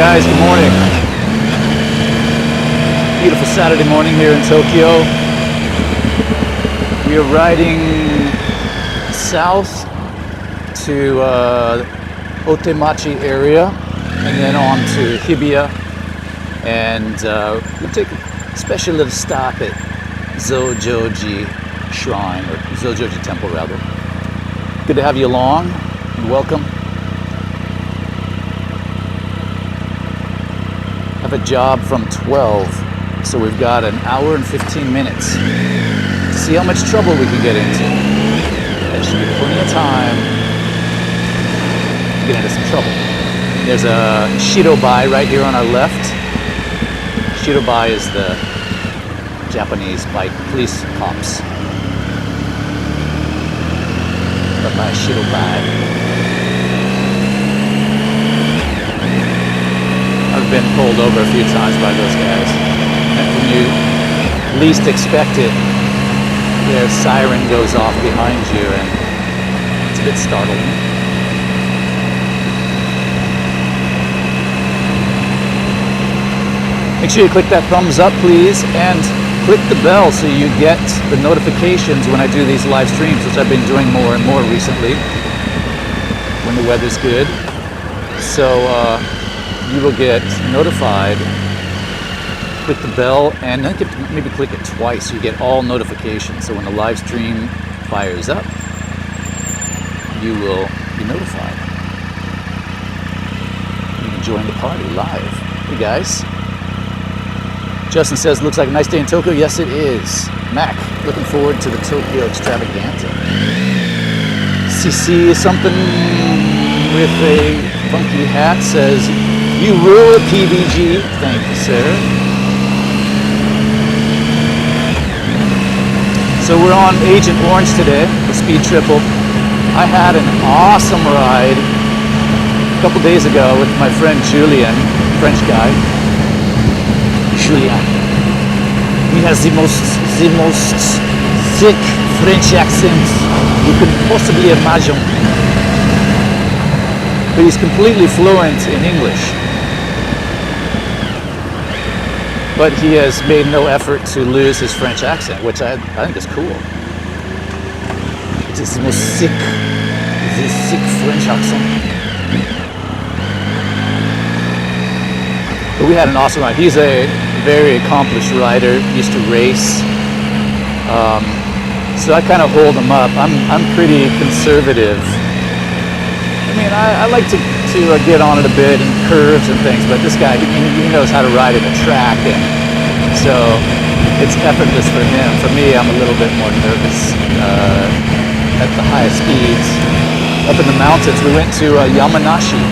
guys, good morning. Beautiful Saturday morning here in Tokyo. We are riding south to Otemachi area and then on to Hibiya, and we'll take a special little stop at Zojo-Ji Shrine, or Zojo-Ji Temple rather. Good to have you along, and welcome. I have a job from 12, so we've got an hour and 15 minutes to see how much trouble we can get into. There should be plenty of time to get into some trouble. There's a Shidobai right here on our left. Shidobai is the Japanese bike police cops. Bye-bye, Shidobai. I've been pulled over a few times by those guys. And when you least expect it, their siren goes off behind you and it's a bit startling. Make sure you click that thumbs up, please, and click the bell so you get the notifications when I do these live streams, which I've been doing more and more recently when the weather's good. So you will get notified. Click the bell and then maybe click it twice so you get all notifications. So when the live stream fires up, you will be notified. You can join the party live. Hey guys. Justin says, looks like a nice day in Tokyo. Yes, it is. Mach, looking forward to the Tokyo Extravaganza. CC something with a funky hat says, you rule PVG. Thank you, sir. So we're on Agent Orange today, the Speed Triple. I had an awesome ride a couple days ago with my friend Julian, French guy. Julian. He has the most thick French accent you could possibly imagine. But he's completely fluent in English. But he has made no effort to lose his French accent, which I think is cool. It's the most thick French accent. But we had an awesome ride. He's a very accomplished rider, used to race. So I kind of hold him up. I'm pretty conservative. I mean, I like to get on it a bit and curves and things, but this guy, he knows how to ride in a track, and so it's effortless for him. For me, I'm a little bit more nervous at the highest speeds. Up in the mountains, we went to Yamanashi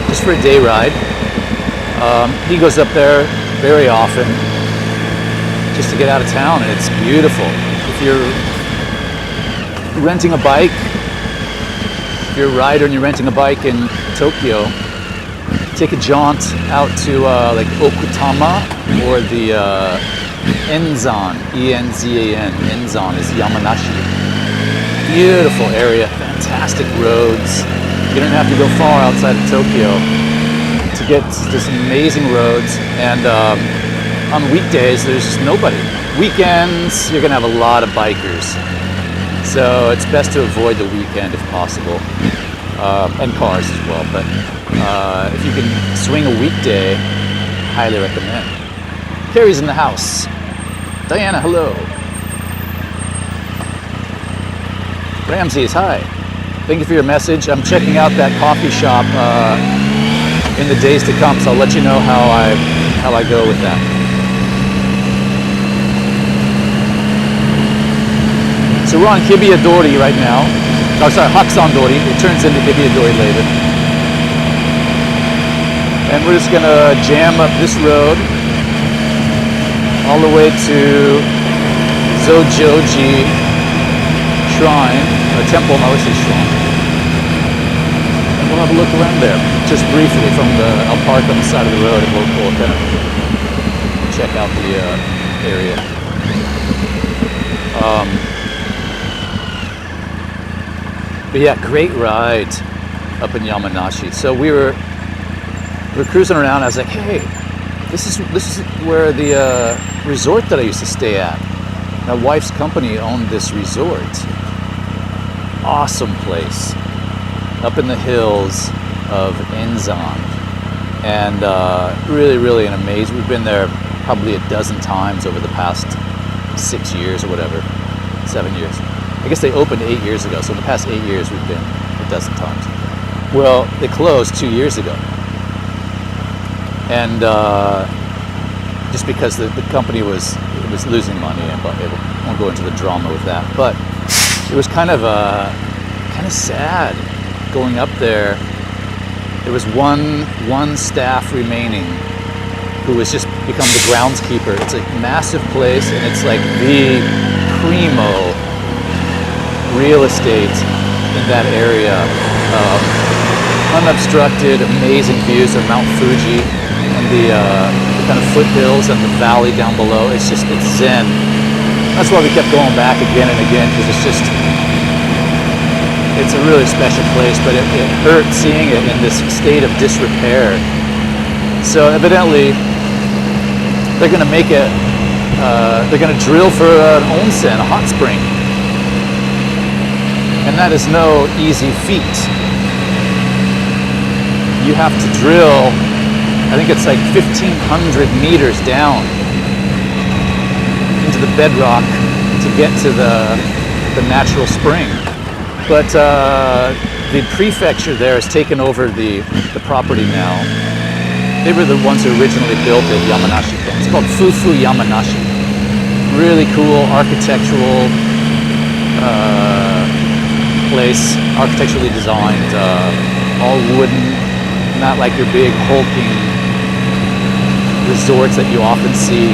just for a day ride. He goes up there very often just to get out of town, and it's beautiful. If you're renting a bike, if you're a rider and you're renting a bike in Tokyo, take a jaunt out to like Okutama or the Enzan, E-N-Z-A-N. Enzan is Yamanashi. Beautiful area, fantastic roads. You don't have to go far outside of Tokyo to get to some amazing roads, and on weekdays there's just nobody. Weekends you're gonna have a lot of bikers, so it's best to avoid the weekend if possible, and cars as well. But if you can swing a weekday, highly recommend. Carrie's in the house. Diana, hello. Ramses, hi. Thank you for your message. I'm checking out that coffee shop in the days to come, so I'll let you know how I go with that. So we're on Hibiya Dori right now. Oh, sorry, Hakusan Dori. It turns into Hibiya Dori later. And we're just gonna jam up this road all the way to Zojo-Ji Shrine, or Temple, no, it's a shrine. And we'll have a look around there, just briefly I'll park on the side of the road and we'll kind of check out the area. But yeah, great ride up in Yamanashi. So we were we're cruising around. I was like, hey, this is where the resort that I used to stay at. My wife's company owned this resort. Awesome place, up in the hills of Enzan, and really an amazing. We've been there probably a dozen times over the past 6 years or whatever, 7 years. I guess they opened 8 years ago, so in the past 8 years we've been a dozen times. Well, they closed 2 years ago, and just because the company was losing money, and I won't go into the drama with that, but it was kind of sad going up there. There was one staff remaining who has just become the groundskeeper. It's a massive place, and it's like the primo real estate in that area. Unobstructed, amazing views of Mount Fuji and the kind of foothills and the valley down below. It's zen. That's why we kept going back again and again, because it's a really special place, but it hurt seeing it in this state of disrepair. So evidently, they're going to make it, they're going to drill for an onsen, a hot spring. And that is no easy feat. You have to drill, I think it's like 1,500 meters down into the bedrock to get to the natural spring. But the prefecture there has taken over the property now. They were the ones who originally built it, Yamanashi. It's called Fufu Yamanashi. Really cool architectural place, architecturally designed, all wooden, not like your big hulking resorts that you often see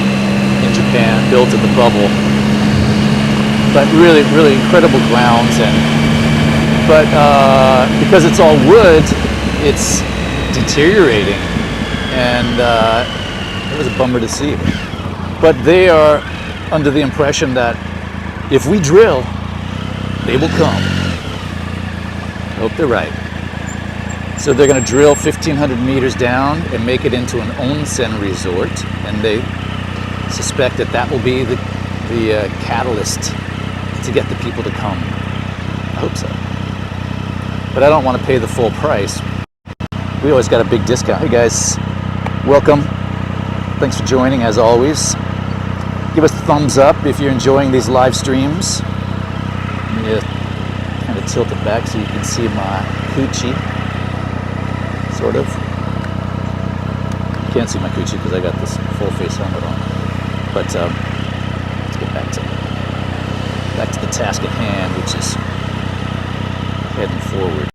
in Japan, built in the bubble. But really incredible grounds, but because it's all wood, it's deteriorating, and it was a bummer to see. But they are under the impression that if we drill, they will come. I hope they're right. So they're going to drill 1,500 meters down and make it into an onsen resort, and they suspect that will be the catalyst to get the people to come. I hope so. But I don't want to pay the full price. We always got a big discount. Hey guys, welcome. Thanks for joining as always. Give us a thumbs up if you're enjoying these live streams. Let me kind of tilt it back so you can see my coochie. Sort of. You can't see my coochie because I got this full face helmet on. But let's get back to the task at hand, which is heading forward.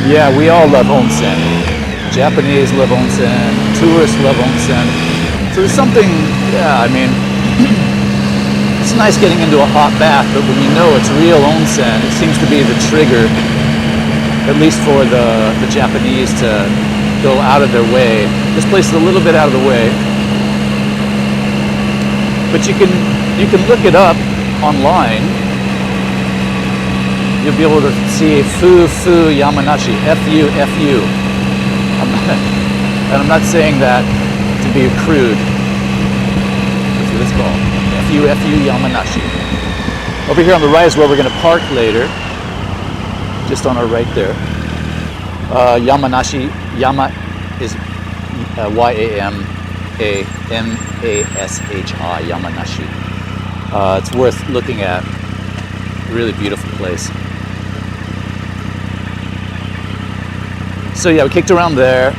Yeah, we all love onsen. Japanese love onsen. Tourists love onsen. So there's something, I mean, it's nice getting into a hot bath, but when you know it's real onsen, it seems to be the trigger, at least for the Japanese, to go out of their way. This place is a little bit out of the way, but you can look it up online. You'll be able to see Fufu Yamanashi, F-U. And I'm not saying that to be crude. That's what it's called. F-U Yamanashi. Over here on the right is where we're going to park later. Just on our right there. Yamanashi. Yama is Y-A-M-A-N-A-S-H-I. Yamanashi. It's worth looking at. Really beautiful place. So yeah, we kicked around there,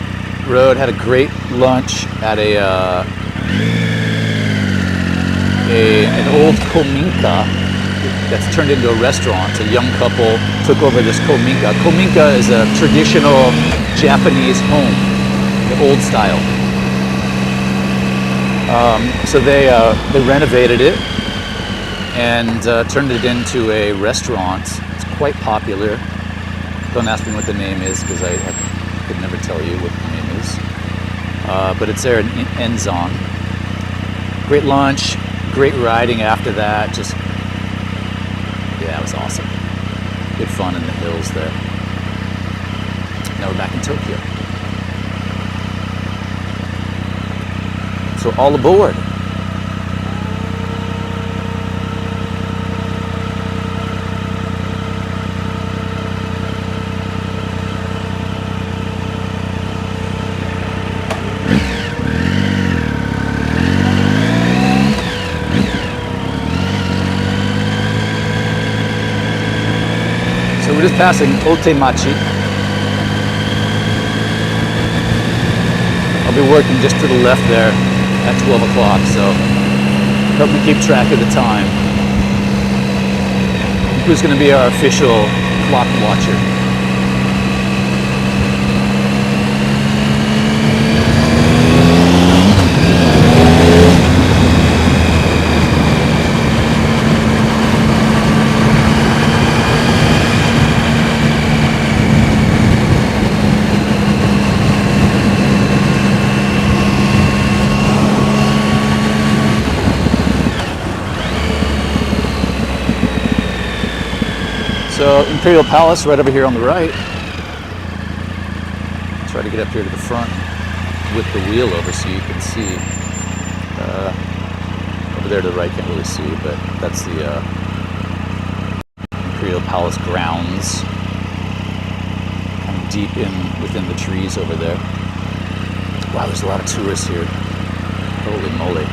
rode, had a great lunch at an old kominka that's turned into a restaurant. A young couple took over this kominka. Kominka is a traditional Japanese home, the old style. So they renovated it and turned it into a restaurant. It's quite popular. Don't ask me what the name is, because I could never tell you what the name is. But it's there in Enzan. Great lunch, great riding after that. Just Yeah, it was awesome. Good fun in the hills there. Now we're back in Tokyo. So all aboard. So we're just passing Otemachi. I'll be working just to the left there at 12 o'clock, so help me keep track of the time. Who's going to be our official clock watcher? So Imperial Palace right over here on the right. Try to get up here to the front with the wheel over so you can see. Over there to the right, can't really see, but that's the Imperial Palace grounds. Kind of deep in within the trees over there. Wow, there's a lot of tourists here. Holy moly.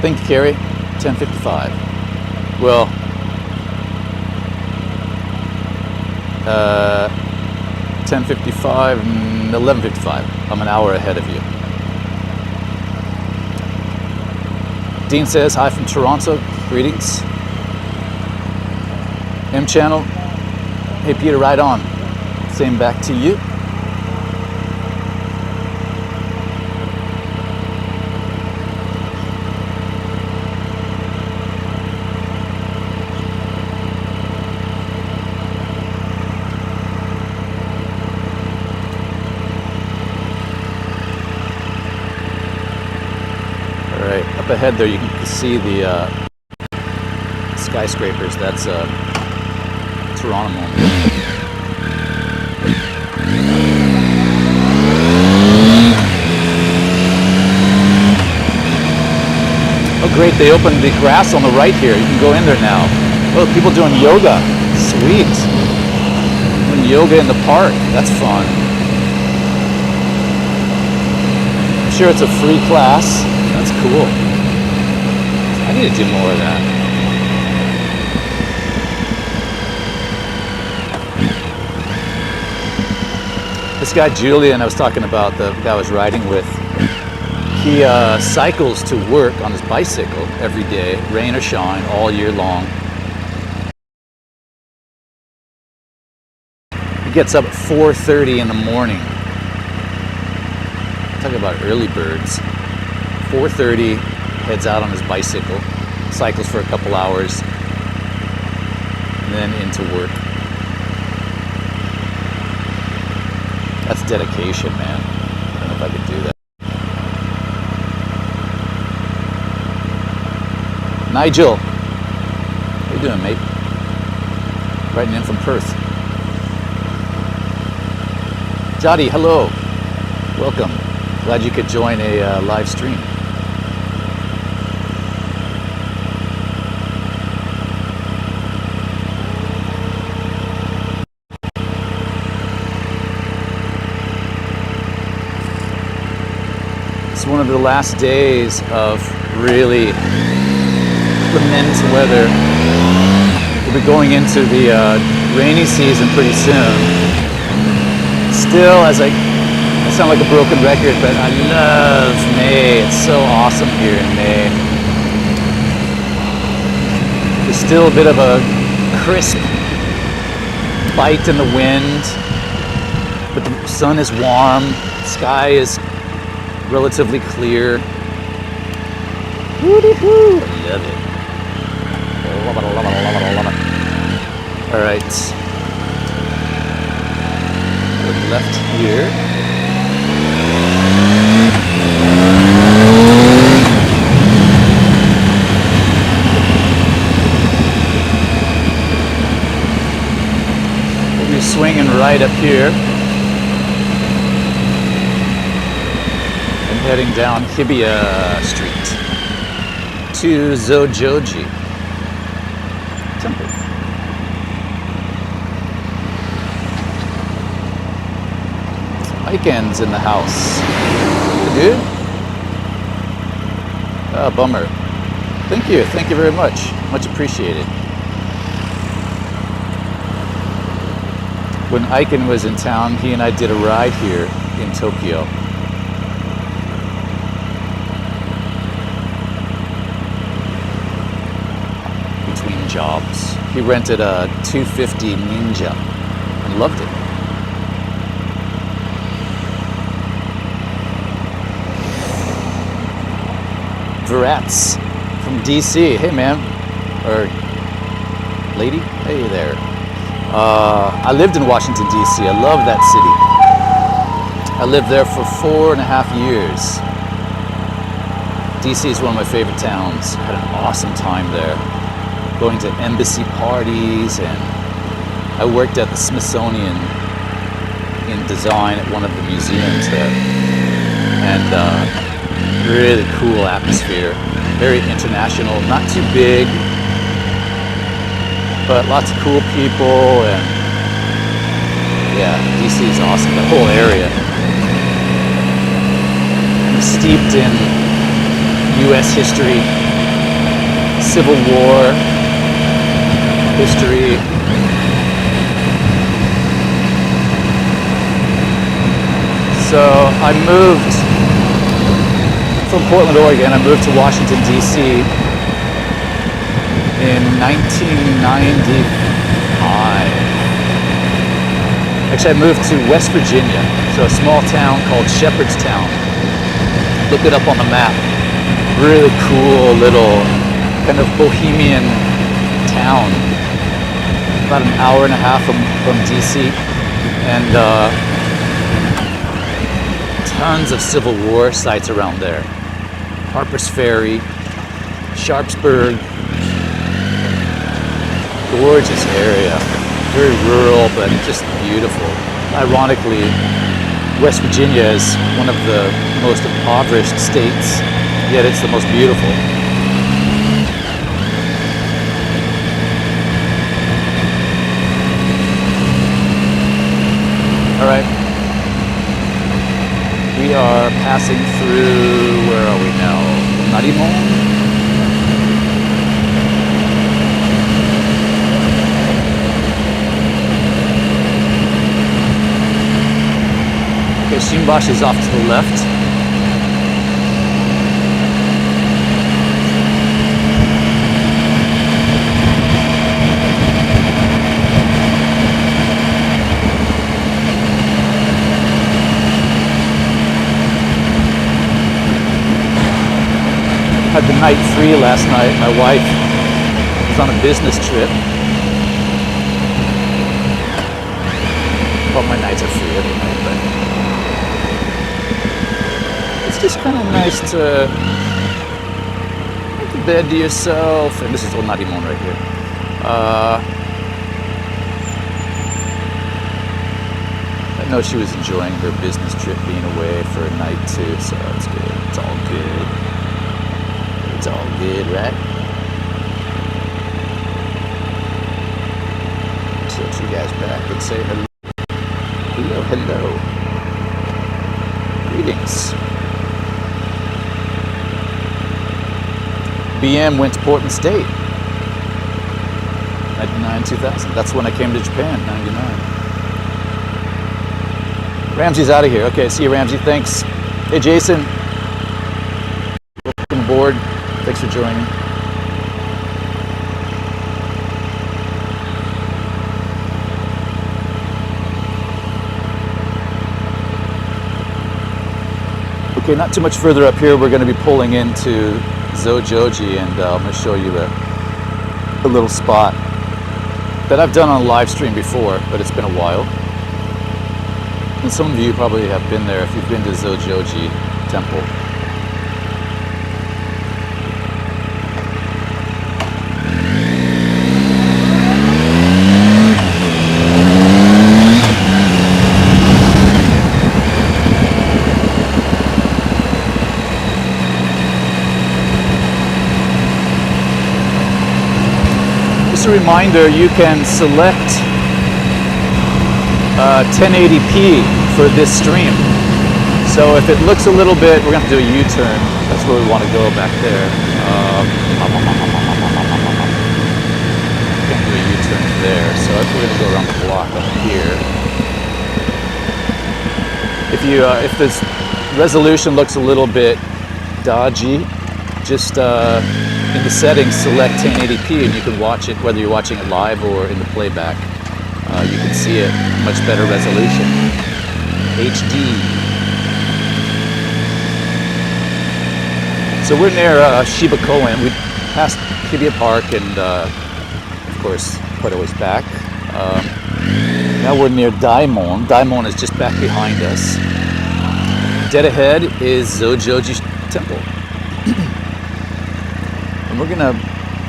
Thank you, Carrie. 10:55. Well, 10:55, 11:55. I'm an hour ahead of you. Dean says, hi from Toronto. Greetings. M Channel. Hey, Peter, right on. Same back to you. Ahead there you can see the skyscrapers. That's Toronto Mall. Oh great, they opened the grass on the right here. You can go in there now. Oh, people doing yoga. Sweet. Doing yoga in the park. That's fun. I'm sure it's a free class. That's cool. I need to do more of that. This guy Julian I was talking about, the guy I was riding with, he cycles to work on his bicycle every day, rain or shine, all year long. He gets up at 4:30 in the morning. Talking about early birds. 4:30, heads out on his bicycle, cycles for a couple hours, and then into work. That's dedication, man. I don't know if I could do that. Nigel, how you doing, mate? Writing in from Perth. Jody, hello. Welcome. Glad you could join a live stream. It's one of the last days of really clement weather. We'll be going into the rainy season pretty soon. Still, I sound like a broken record, but I love May. It's so awesome here in May. There's still a bit of a crisp bite in the wind, but the sun is warm, the sky is relatively clear. Woo-hoo! I love it. Love it, love it, love it, love it. All right. Go left here. swinging right up here and heading down Hibiya Street to Zojo-Ji Temple. Weekends in the house. Dude? Bummer. Thank you very much. Much appreciated. When Aiken was in town, he and I did a ride here in Tokyo. Between jobs. He rented a 250 Ninja and loved it. Verats from DC. Hey man, or lady, hey there. I lived in Washington DC. I love that city. I lived there for 4.5 years. DC is one of my favorite towns. I had an awesome time there, going to embassy parties, and I worked at the Smithsonian in design at one of the museums there, and really cool atmosphere, very international, not too big, but lots of cool people, and yeah, DC is awesome, the whole area. I'm steeped in US history, Civil War history. So I moved from Portland, Oregon. I moved to Washington, D.C. in 1995. Actually, I moved to West Virginia, so a small town called Shepherdstown. Look it up on the map. Really cool little kind of bohemian town. About an hour and a half from D.C. and tons of Civil War sites around there. Harper's Ferry, Sharpsburg, gorgeous area, very rural but just beautiful. Ironically, West Virginia is one of the most impoverished states, yet it's the most beautiful. All right. We are passing through, where are we now? Narimon? Okay, Shinbashi is off to the left. Had the night free last night. My wife was on a business trip. Well, my nights are free every night, but it's just kind of nice to make a bed to yourself. And this is Onarimon right here. I know she was enjoying her business trip, being away for a night too, so it's good. It's all good. It's all good, right? Tilt you guys back and say hello. Hello, hello. Greetings. BM went to Portland State. 99, 2000. That's when I came to Japan, 99. Ramsey's out of here. Okay, see you, Ramsey. Thanks. Hey, Jason. Welcome aboard. Thanks for joining. Okay, not too much further up here. We're going to be pulling into Zojoji, and I'm going to show you a little spot that I've done on a live stream before, but it's been a while. And some of you probably have been there if you've been to Zojo-Ji Temple. just a reminder, you can select 1080p for this stream. So if it looks a little bit, we're going to have to do a U-turn. That's where we want to go back there. Can't do a U-turn there, so we're going to go around the block up here. If this resolution looks a little bit dodgy, just in the settings select 1080p and you can watch it whether you're watching it live or in the playback. You can see it much better resolution. HD. So we're near Shibakoen. We passed Hibiya Park and of course quite a ways back. Now we're near Daimon. Daimon is just back behind us. Dead ahead is Zojo-Ji Temple. And we're gonna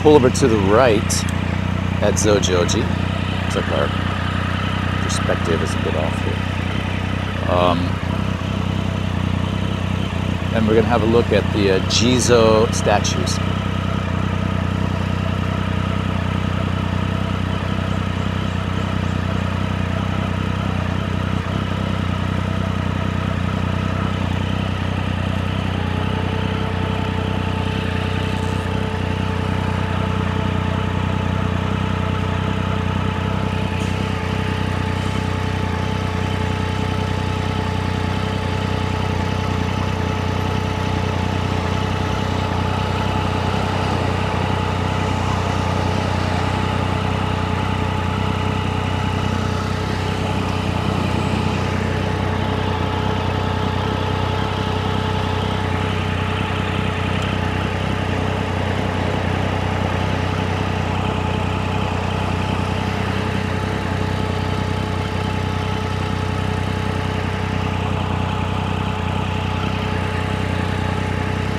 pull over to the right at Zojo-Ji. Looks like our perspective is a bit off here. And we're gonna have a look at the Jizo statues.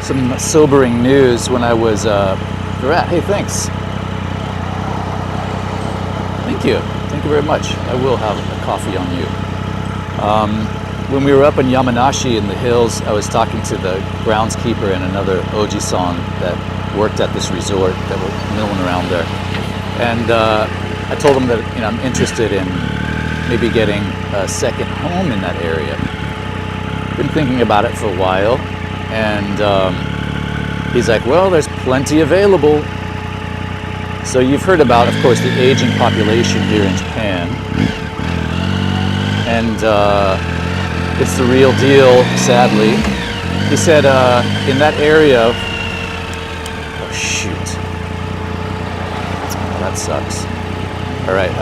Some sobering news when I was, hey, thanks. Thank you very much. I will have a coffee on you. When we were up in Yamanashi in the hills, I was talking to the groundskeeper and another Oji-san that worked at this resort that were milling around there. And I told them that I'm interested in maybe getting a second home in that area. Been thinking about it for a while. And he's like, well, there's plenty available. So you've heard about, of course, the aging population here in Japan. And it's the real deal, sadly. He said in that area, oh shoot. That sucks. All right,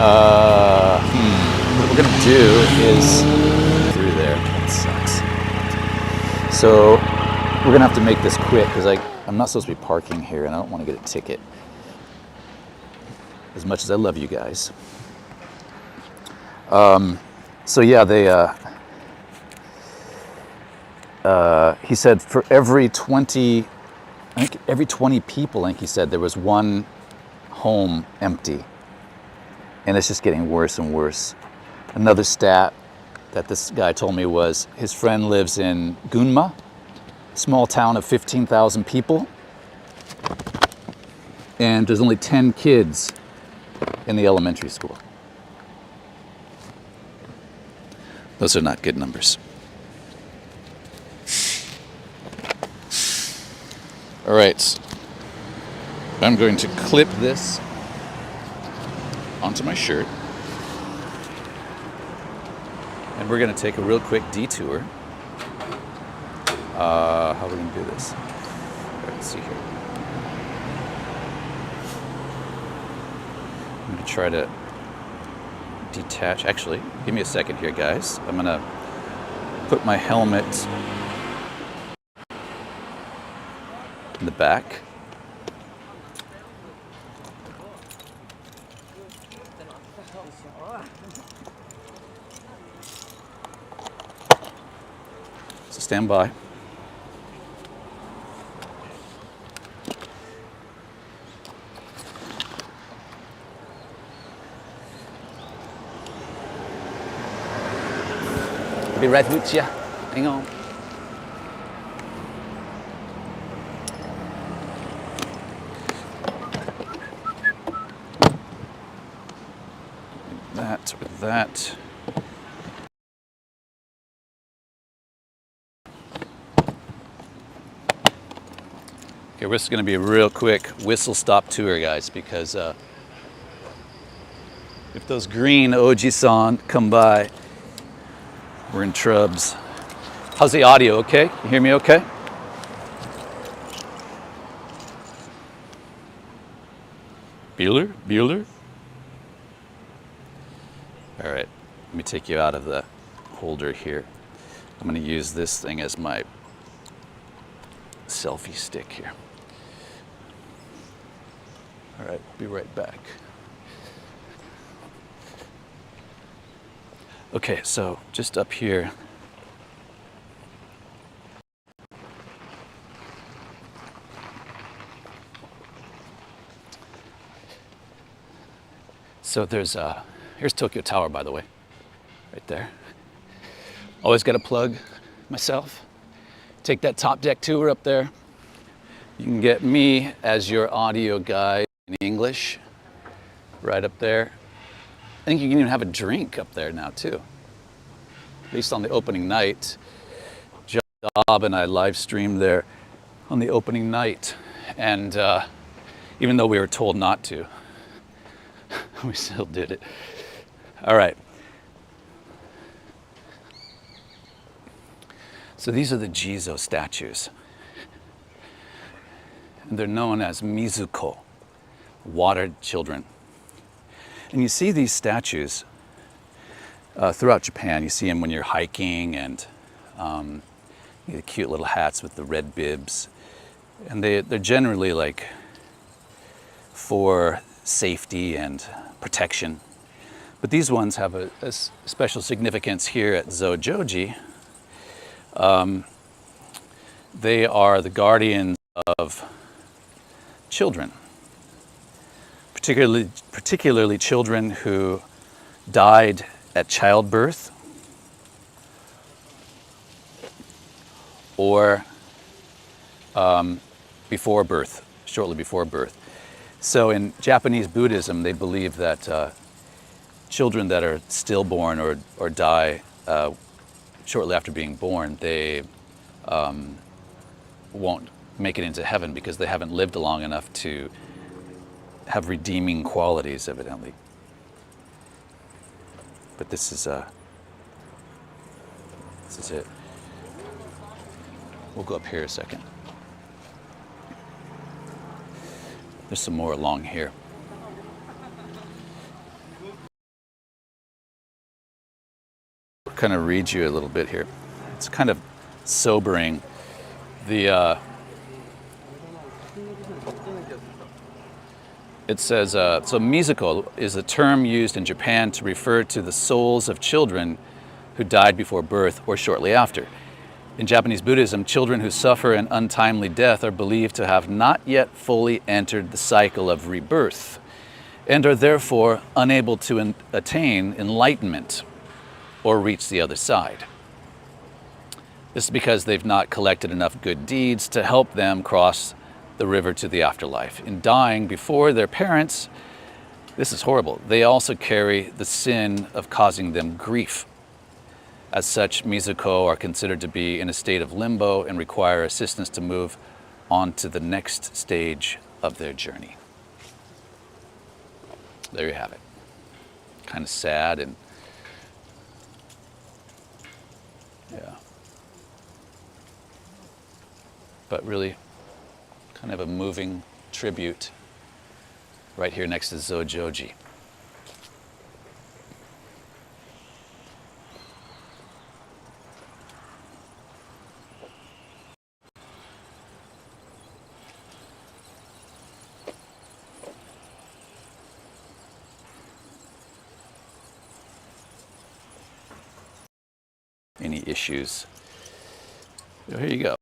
what we're gonna do is, through there, that sucks. So, we're gonna have to make this quick because I'm not supposed to be parking here and I don't want to get a ticket. As much as I love you guys. So yeah, he said for every 20 people, I think he said there was one home empty. And it's just getting worse and worse. Another stat that this guy told me was his friend lives in Gunma, small town of 15,000 people, and there's only 10 kids in the elementary school. Those are not good numbers. All right, I'm going to clip this onto my shirt, and we're going to take a real quick detour. How are we going to do this? Let's see here. I'm going to try to detach. Actually, give me a second here, guys. I'm going to put my helmet in the back. So stand by. Be right with you. Hang on. that. Okay, this is going to be a real quick whistle-stop tour, guys, because if those green Oji-san come by, we're in trubs. How's the audio, okay? You hear me okay? Bueller? Bueller? All right, let me take you out of the holder here. I'm going to use this thing as my selfie stick here. All right, be right back. Okay, so just up here, so here's Tokyo Tower, by the way, right there. Always got to plug myself. Take that top deck tour up there. You can get me as your audio guide in English, right up there. I think you can even have a drink up there now too. At least on the opening night. Job and I live streamed there on the opening night. And even though we were told not to, we still did it. All right. So these are the Jizo statues. And they're known as Mizuko, watered children. And you see these statues throughout Japan. You see them when you're hiking, and the cute little hats with the red bibs. And they're generally like for safety and protection. But these ones have a special significance here at Zojo-Ji. They are the guardians of children. Particularly children who died at childbirth or before birth, shortly before birth. So in Japanese Buddhism, they believe that children that are stillborn or die shortly after being born, they won't make it into heaven because they haven't lived long enough to have redeeming qualities, evidently. But this is it. We'll go up here a second. There's some more along here. I'll kind of read you a little bit here. It's kind of sobering. It says, so Mizuko is a term used in Japan to refer to the souls of children who died before birth or shortly after. In Japanese Buddhism, children who suffer an untimely death are believed to have not yet fully entered the cycle of rebirth and are therefore unable to attain enlightenment or reach the other side. This is because they've not collected enough good deeds to help them cross the river to the afterlife. In dying before their parents, this is horrible. They also carry the sin of causing them grief. As such, Mizuko are considered to be in a state of limbo and require assistance to move on to the next stage of their journey. There you have it. Kind of sad and yeah. But really kind of a moving tribute right here next to Zojo-Ji. Any issues? So here you go.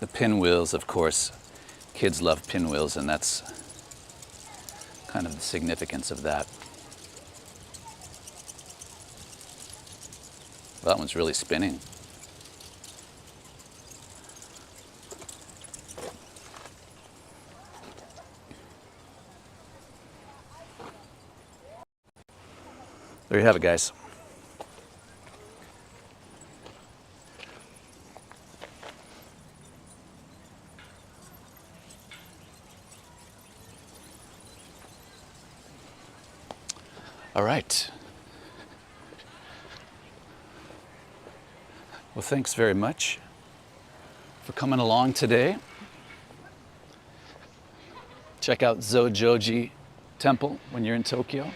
The pinwheels, of course, kids love pinwheels, and that's kind of the significance of that. That one's really spinning. There you have it, guys. All right. Well, thanks very much for coming along today. Check out Zojo-Ji Temple when you're in Tokyo.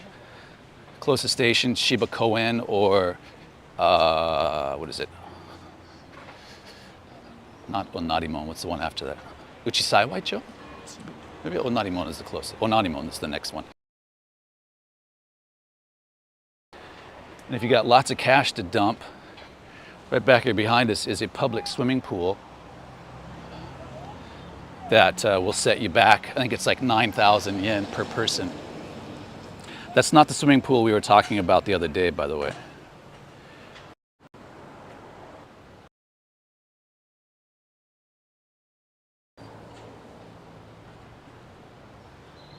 Closest station, Shiba Koen, or what is it? Not Onarimon, what's the one after that? Uchisai Waicho? Maybe Onarimon is the closest. Onarimon is the next one. And if you got lots of cash to dump, right back here behind us is a public swimming pool that will set you back. I think it's like 9,000 yen per person. That's not the swimming pool we were talking about the other day, by the way.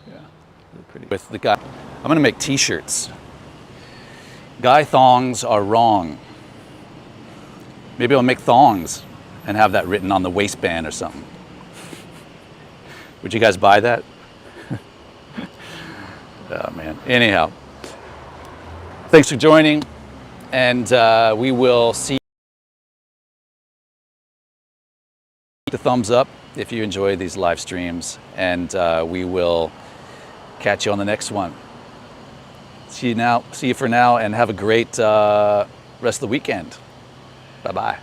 Yeah, really pretty. With the guy, I'm gonna make t-shirts. Guy thongs are wrong. Maybe I'll make thongs and have that written on the waistband or something. Would you guys buy that? Oh man. Anyhow, thanks for joining, and we will see. The thumbs up if you enjoy these live streams, and we will catch you on the next one. See you for now, and have a great rest of the weekend. Bye-bye.